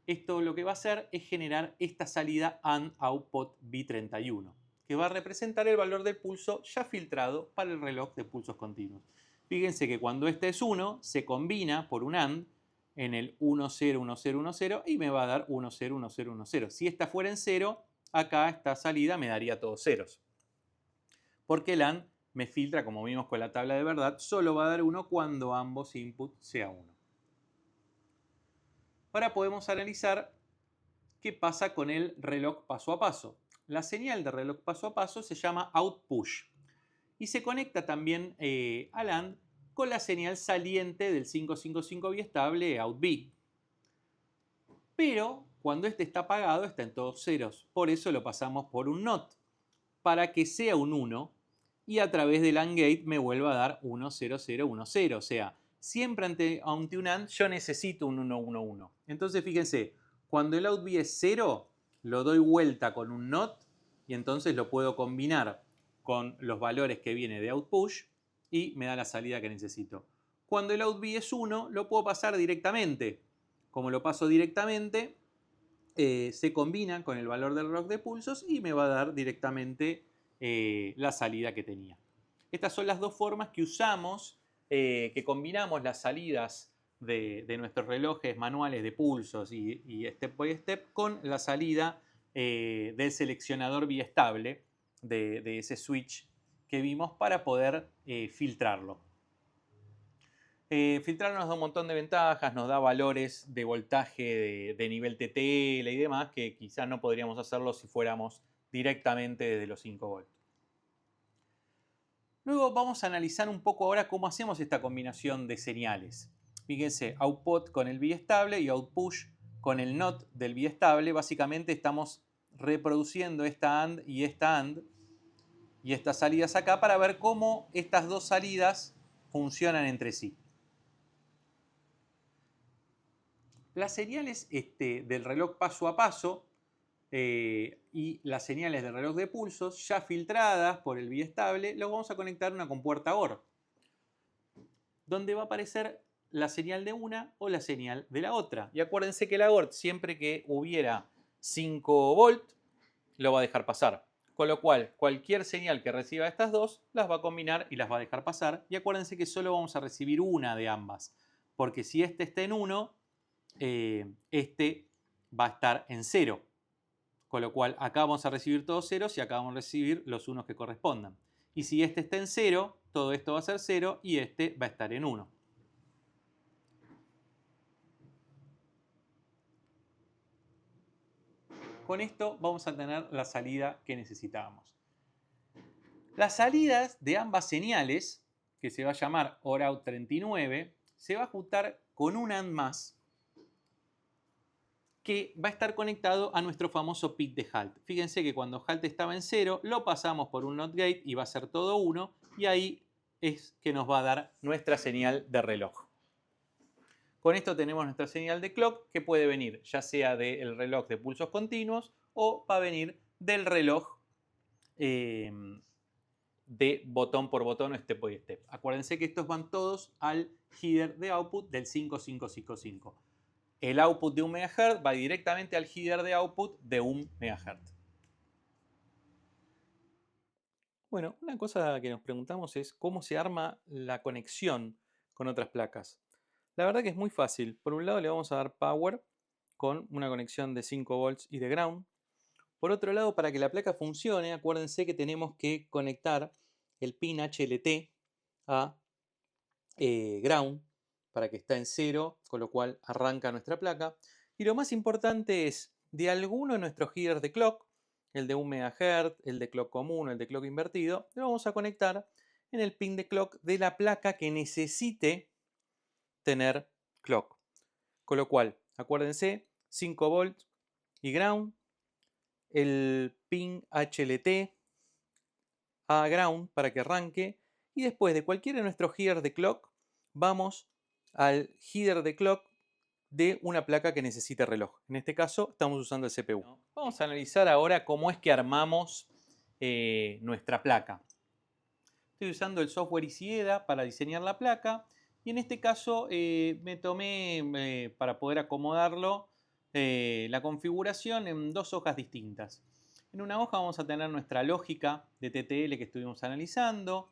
esto lo que va a hacer es generar esta salida AND output B31, que va a representar el valor del pulso ya filtrado para el reloj de pulsos continuos. Fíjense que cuando este es 1, se combina por un AND en el 101010 y me va a dar 101010. Si esta fuera en 0, acá esta salida me daría todos ceros. Porque el AND me filtra, como vimos con la tabla de verdad, solo va a dar 1 cuando ambos inputs sea 1. Ahora podemos analizar qué pasa con el reloj paso a paso. La señal de reloj paso a paso se llama outpush y se conecta también al AND con la señal saliente del 555 bistable outB. Pero cuando este está apagado está en todos ceros, por eso lo pasamos por un NOT, para que sea un 1 y a través del AND gate me vuelva a dar 1, 0, 0, 1, 0. O sea, siempre ante un AND yo necesito un 1, 1, 1. Entonces fíjense, cuando el outB es 0, lo doy vuelta con un NOT y entonces lo puedo combinar con los valores que viene de outpush y me da la salida que necesito. Cuando el outB es 1, lo puedo pasar directamente. Como lo paso directamente, se combina con el valor del reloj de pulsos y me va a dar directamente la salida que tenía. Estas son las dos formas que usamos, que combinamos las salidas de nuestros relojes manuales de pulsos y step by step con la salida del seleccionador biestable de ese switch que vimos para poder filtrarlo. Filtrar nos da un montón de ventajas, nos da valores de voltaje de nivel TTL y demás que quizás no podríamos hacerlo si fuéramos directamente desde los 5 volts. Luego vamos a analizar un poco ahora cómo hacemos esta combinación de señales. Fíjense, output con el biestable y outpush con el NOT del biestable. Básicamente estamos reproduciendo esta AND y estas salidas acá para ver cómo estas dos salidas funcionan entre sí. Las señales del reloj paso a paso y las señales del reloj de pulsos ya filtradas por el biestable, lo vamos a conectar a una compuerta OR, donde va a aparecer la señal de una o la señal de la otra. Y acuérdense que la OR, siempre que hubiera 5 volts, lo va a dejar pasar. Con lo cual, cualquier señal que reciba estas dos, las va a combinar y las va a dejar pasar. Y acuérdense que solo vamos a recibir una de ambas. Porque si este está en 1, este va a estar en 0. Con lo cual, acá vamos a recibir todos ceros y acá vamos a recibir los unos que correspondan. Y si este está en 0, todo esto va a ser 0 y este va a estar en 1. Con esto vamos a tener la salida que necesitábamos. Las salidas de ambas señales, que se va a llamar OROUT 39, se va a juntar con un AND más que va a estar conectado a nuestro famoso pit de halt. Fíjense que cuando halt estaba en 0, lo pasamos por un NOT gate y va a ser todo 1, y ahí es que nos va a dar nuestra señal de reloj. Con esto tenemos nuestra señal de clock, que puede venir ya sea del reloj de pulsos continuos o va a venir del reloj de botón por botón o step by step. Acuérdense que estos van todos al header de output del 5555. El output de 1 MHz va directamente al header de output de 1 MHz. Bueno, una cosa que nos preguntamos es cómo se arma la conexión con otras placas. La verdad que es muy fácil. Por un lado le vamos a dar power con una conexión de 5 volts y de ground. Por otro lado, para que la placa funcione, acuérdense que tenemos que conectar el pin HLT a ground para que está en 0, con lo cual arranca nuestra placa. Y lo más importante es, de alguno de nuestros headers de clock, el de 1 MHz, el de clock común, el de clock invertido, lo vamos a conectar en el pin de clock de la placa que necesite tener clock. Con lo cual, acuérdense, 5 volts y ground, el pin HLT a ground para que arranque, y después de cualquiera de nuestros headers de clock, vamos al header de clock de una placa que necesite reloj. En este caso estamos usando el CPU. Vamos a analizar ahora cómo es que armamos nuestra placa. Estoy usando el software EasyEDA para diseñar la placa y en este caso me tomé para poder acomodarlo la configuración en dos hojas distintas. En una hoja vamos a tener nuestra lógica de TTL que estuvimos analizando,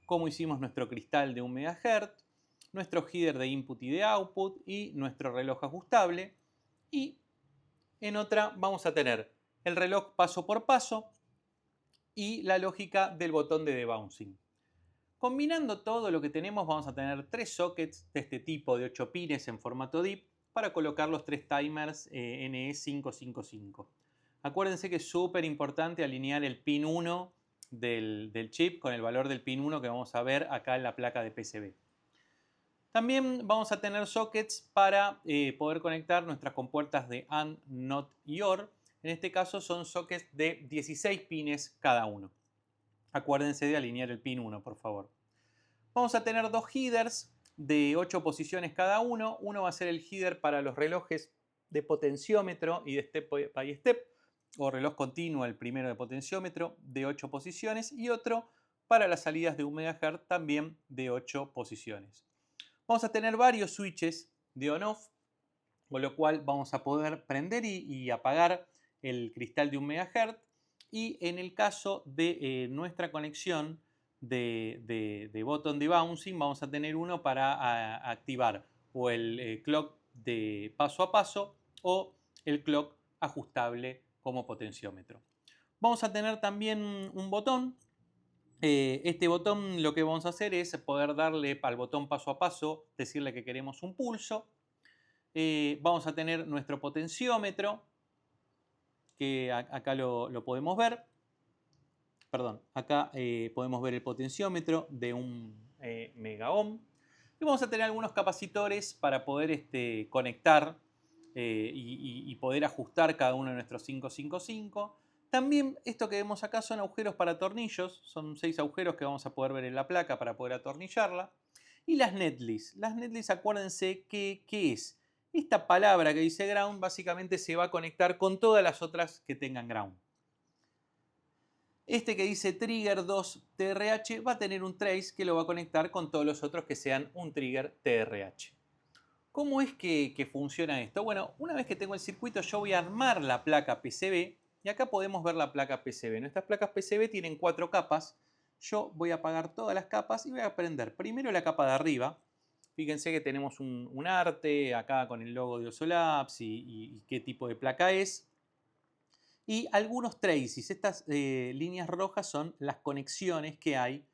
cómo hicimos nuestro cristal de 1 MHz, nuestro header de input y de output y nuestro reloj ajustable. Y en otra vamos a tener el reloj paso por paso y la lógica del botón de debouncing. Combinando todo lo que tenemos vamos a tener 3 sockets de este tipo de 8 pines en formato DIP para colocar los 3 timers NE555. Acuérdense que es súper importante alinear el pin 1 del chip con el valor del pin 1 que vamos a ver acá en la placa de PCB. También vamos a tener sockets para poder conectar nuestras compuertas de AND, NOT y OR. En este caso son sockets de 16 pines cada uno. Acuérdense de alinear el pin 1, por favor. Vamos a tener dos headers de 8 posiciones cada uno. Uno va a ser el header para los relojes de potenciómetro y de step by step, o reloj continuo, el primero de potenciómetro, de 8 posiciones, y otro para las salidas de 1 MHz, también de 8 posiciones. Vamos a tener varios switches de on-off, con lo cual vamos a poder prender y apagar el cristal de 1 MHz. Y en el caso de nuestra conexión de botón de bouncing, vamos a tener uno para activar o el clock de paso a paso o el clock ajustable como potenciómetro. Vamos a tener también un botón Este botón lo que vamos a hacer es poder darle al botón paso a paso, decirle que queremos un pulso. Vamos a tener nuestro potenciómetro, que acá lo podemos ver. Perdón, acá podemos ver el potenciómetro de un mega ohm. Y vamos a tener algunos capacitores para poder conectar y poder ajustar cada uno de nuestros 555. También esto que vemos acá son agujeros para tornillos. Son 6 agujeros que vamos a poder ver en la placa para poder atornillarla. Y las netlist. Las netlist, acuérdense que, ¿qué es? Esta palabra que dice ground básicamente se va a conectar con todas las otras que tengan ground. Este que dice trigger 2 TRH va a tener un trace que lo va a conectar con todos los otros que sean un trigger TRH. ¿Cómo es que funciona esto? Bueno, una vez que tengo el circuito yo voy a armar la placa PCB y acá podemos ver la placa PCB. Nuestras placas PCB tienen 4 capas. Yo voy a apagar todas las capas y voy a prender primero la capa de arriba. Fíjense que tenemos un arte acá con el logo de Osolabs y qué tipo de placa es. Y algunos traces. Estas líneas rojas son las conexiones que hay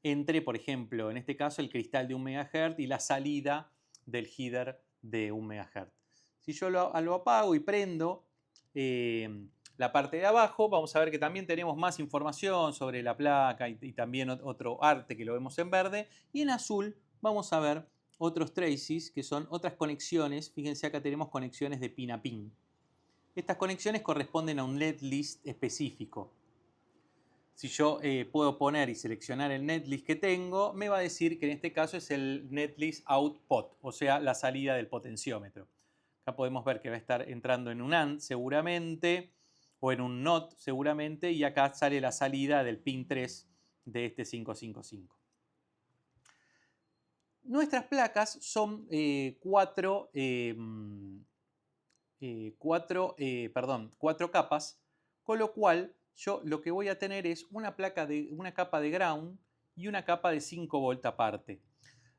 entre, por ejemplo, en este caso el cristal de 1 MHz y la salida del header de 1 MHz. Si yo lo apago y prendo la parte de abajo, vamos a ver que también tenemos más información sobre la placa y también otro arte que lo vemos en verde. Y en azul vamos a ver otros traces que son otras conexiones. Fíjense, acá tenemos conexiones de pin a pin. Estas conexiones corresponden a un netlist específico. Si yo puedo poner y seleccionar el netlist que tengo, me va a decir que en este caso es el netlist output, o sea, la salida del potenciómetro. Acá podemos ver que va a estar entrando en un AND seguramente, o en un NOT seguramente, y acá sale la salida del pin 3 de este 555. Nuestras placas son cuatro capas, con lo cual yo lo que voy a tener es una capa de ground y una capa de 5 volt aparte.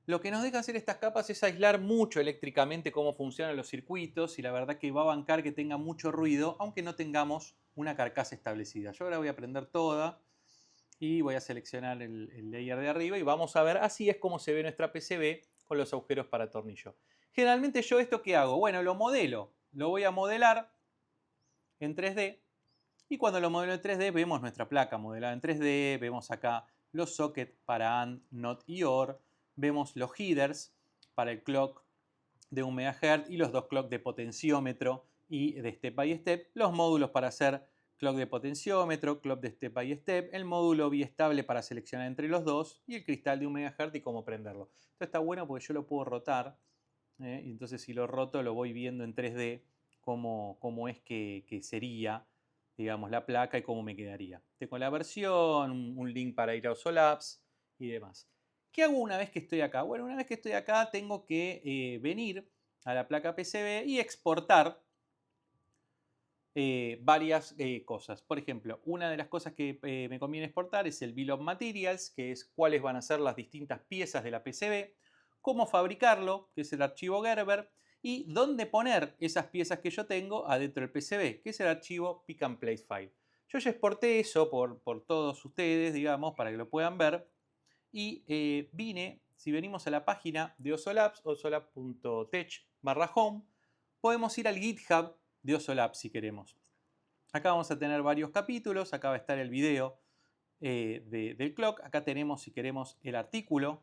Lo que nos deja hacer estas capas es aislar mucho eléctricamente cómo funcionan los circuitos y la verdad que va a bancar que tenga mucho ruido, aunque no tengamos una carcasa establecida. Yo ahora voy a prender toda y voy a seleccionar el layer de arriba y vamos a ver, así es como se ve nuestra PCB con los agujeros para tornillo. Generalmente yo esto ¿qué hago? Bueno, lo modelo. Lo voy a modelar en 3D y cuando lo modelo en 3D vemos nuestra placa modelada en 3D, vemos acá los sockets para AND, NOT y OR, vemos los headers para el clock de 1 MHz y los dos clock de potenciómetro y de step by step, los módulos para hacer clock de potenciómetro, clock de step by step, el módulo biestable para seleccionar entre los dos y el cristal de 1 MHz y cómo prenderlo. Esto está bueno porque yo lo puedo rotar. Y entonces si lo roto lo voy viendo en 3D cómo es que sería, digamos, la placa y cómo me quedaría. Tengo la versión, un link para ir a Osolabs y demás. ¿Qué hago una vez que estoy acá? Bueno, una vez que estoy acá tengo que venir a la placa PCB y exportar varias cosas. Por ejemplo, una de las cosas que me conviene exportar es el Bill of Materials, que es cuáles van a ser las distintas piezas de la PCB, cómo fabricarlo, que es el archivo Gerber, y dónde poner esas piezas que yo tengo adentro del PCB, que es el archivo Pick and Place File. Yo ya exporté eso por todos ustedes, digamos, para que lo puedan ver, y si venimos a la página de Osolabs, osolab.tech/home, podemos ir al GitHub de Osolabs si queremos. Acá vamos a tener varios capítulos, acá va a estar el video del clock, acá tenemos, si queremos, el artículo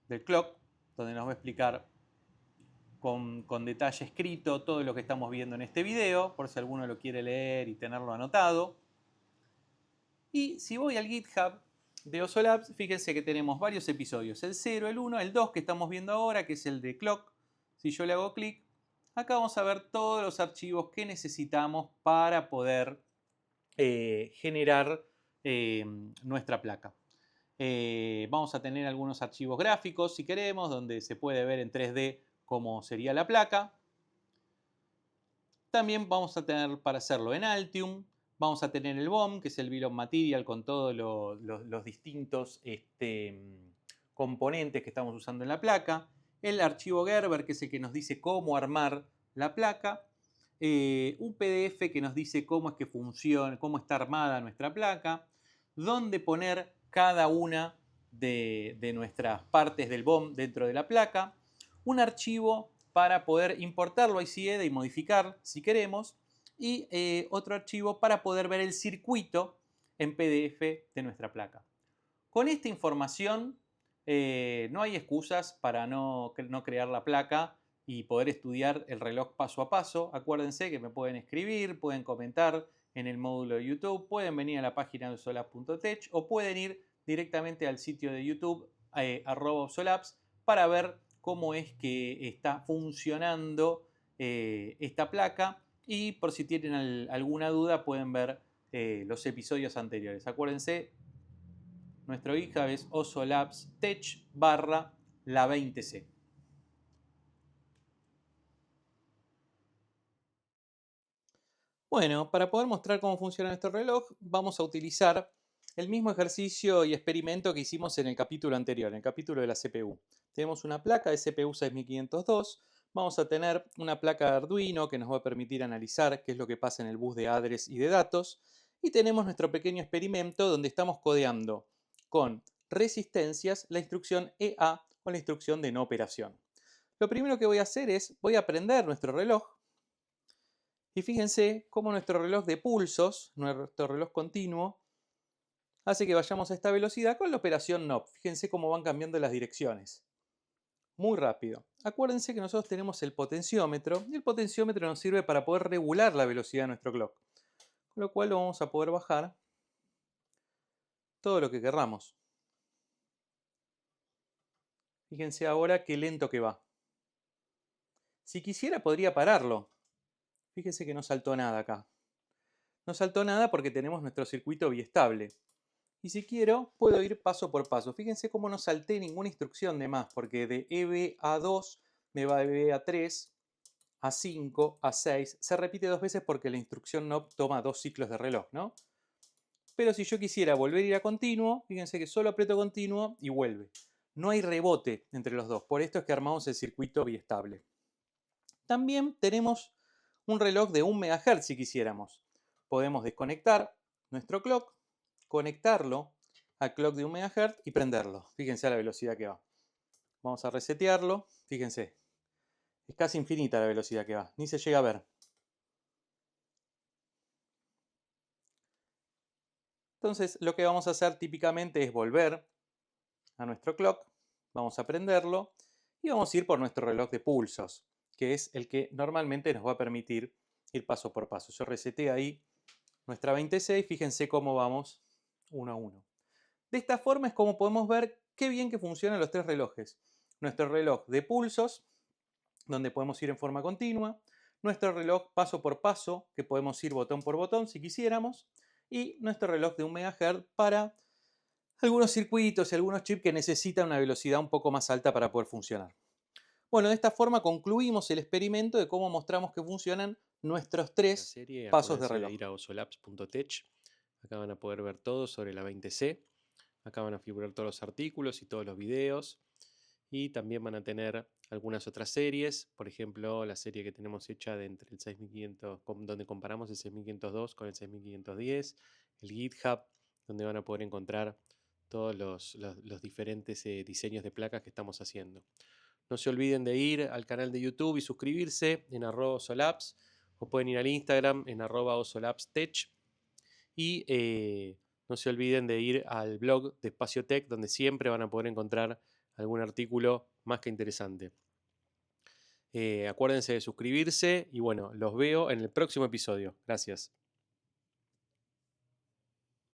del clock, donde nos va a explicar con detalle escrito todo lo que estamos viendo en este video, por si alguno lo quiere leer y tenerlo anotado. Y si voy al GitHub de Osolabs, fíjense que tenemos varios episodios, el 0, el 1, el 2 que estamos viendo ahora, que es el de clock. Si yo le hago clic, acá vamos a ver todos los archivos que necesitamos para poder generar nuestra placa. Vamos a tener algunos archivos gráficos, si queremos, donde se puede ver en 3D cómo sería la placa. También vamos a tener para hacerlo en Altium. Vamos a tener el BOM, que es el Bill of Material con todos los distintos componentes que estamos usando en la placa. El archivo Gerber, que es el que nos dice cómo armar la placa. Un PDF que nos dice cómo es que funciona, cómo está armada nuestra placa. dónde poner cada una de nuestras partes del BOM dentro de la placa, un archivo para poder importarlo a ICEDA y modificar si queremos, y otro archivo para poder ver el circuito en PDF de nuestra placa. Con esta información no hay excusas para no crear la placa y poder estudiar el reloj paso a paso. Acuérdense que me pueden escribir, pueden comentar en el módulo de YouTube, pueden venir a la página de osolabs.tech o pueden ir directamente al sitio de YouTube @osolabs para ver cómo es que está funcionando esta placa, y por si tienen alguna duda pueden ver los episodios anteriores. Acuérdense, nuestro GitHub es osolabs.tech/la20c. Bueno, para poder mostrar cómo funciona nuestro reloj, vamos a utilizar el mismo ejercicio y experimento que hicimos en el capítulo anterior, en el capítulo de la CPU. Tenemos una placa de CPU 6502, vamos a tener una placa de Arduino que nos va a permitir analizar qué es lo que pasa en el bus de address y de datos, y tenemos nuestro pequeño experimento donde estamos codeando con resistencias la instrucción EA o la instrucción de no operación. Lo primero que voy a hacer es, voy a prender nuestro reloj. Y fíjense cómo nuestro reloj de pulsos, nuestro reloj continuo, hace que vayamos a esta velocidad con la operación NOP. Fíjense cómo van cambiando las direcciones. Muy rápido. Acuérdense que nosotros tenemos el potenciómetro, y el potenciómetro nos sirve para poder regular la velocidad de nuestro clock. Con lo cual lo vamos a poder bajar todo lo que querramos. Fíjense ahora qué lento que va. Si quisiera podría pararlo. Fíjense que no saltó nada acá. No saltó nada porque tenemos nuestro circuito biestable. Y si quiero, puedo ir paso por paso. Fíjense cómo no salté ninguna instrucción de más, porque de EB a 2 me va de EB a 3, a 5, a 6. Se repite 2 veces porque la instrucción no toma 2 ciclos de reloj, ¿no? Pero si yo quisiera volver a ir a continuo, fíjense que solo aprieto continuo y vuelve. No hay rebote entre los dos, por esto es que armamos el circuito biestable. También tenemos un reloj de 1 MHz si quisiéramos. Podemos desconectar nuestro clock, conectarlo al clock de 1 MHz y prenderlo. Fíjense a la velocidad que va. Vamos a resetearlo. Fíjense. Es casi infinita la velocidad que va. Ni se llega a ver. Entonces lo que vamos a hacer típicamente es volver a nuestro clock. Vamos a prenderlo. Y vamos a ir por nuestro reloj de pulsos, que es el que normalmente nos va a permitir ir paso por paso. Yo reseteé ahí nuestra 26. Fíjense cómo vamos uno a uno. De esta forma es como podemos ver qué bien que funcionan los tres relojes. Nuestro reloj de pulsos, donde podemos ir en forma continua. Nuestro reloj paso por paso, que podemos ir botón por botón si quisiéramos. Y nuestro reloj de 1 MHz para algunos circuitos y algunos chips que necesitan una velocidad un poco más alta para poder funcionar. Bueno, de esta forma concluimos el experimento de cómo mostramos que funcionan nuestros tres pasos de reloj. Ir a osolabs.tech. Acá van a poder ver todo sobre la 20C. Acá van a figurar todos los artículos y todos los videos. Y también van a tener algunas otras series. Por ejemplo, la serie que tenemos hecha de entre el 6500, donde comparamos el 6502 con el 6510. El GitHub, donde van a poder encontrar todos los diferentes diseños de placas que estamos haciendo. No se olviden de ir al canal de YouTube y suscribirse en @osolabs, o pueden ir al Instagram en @osolabstech. Y no se olviden de ir al blog de Espacio Tech, donde siempre van a poder encontrar algún artículo más que interesante. Acuérdense de suscribirse y bueno, los veo en el próximo episodio. Gracias.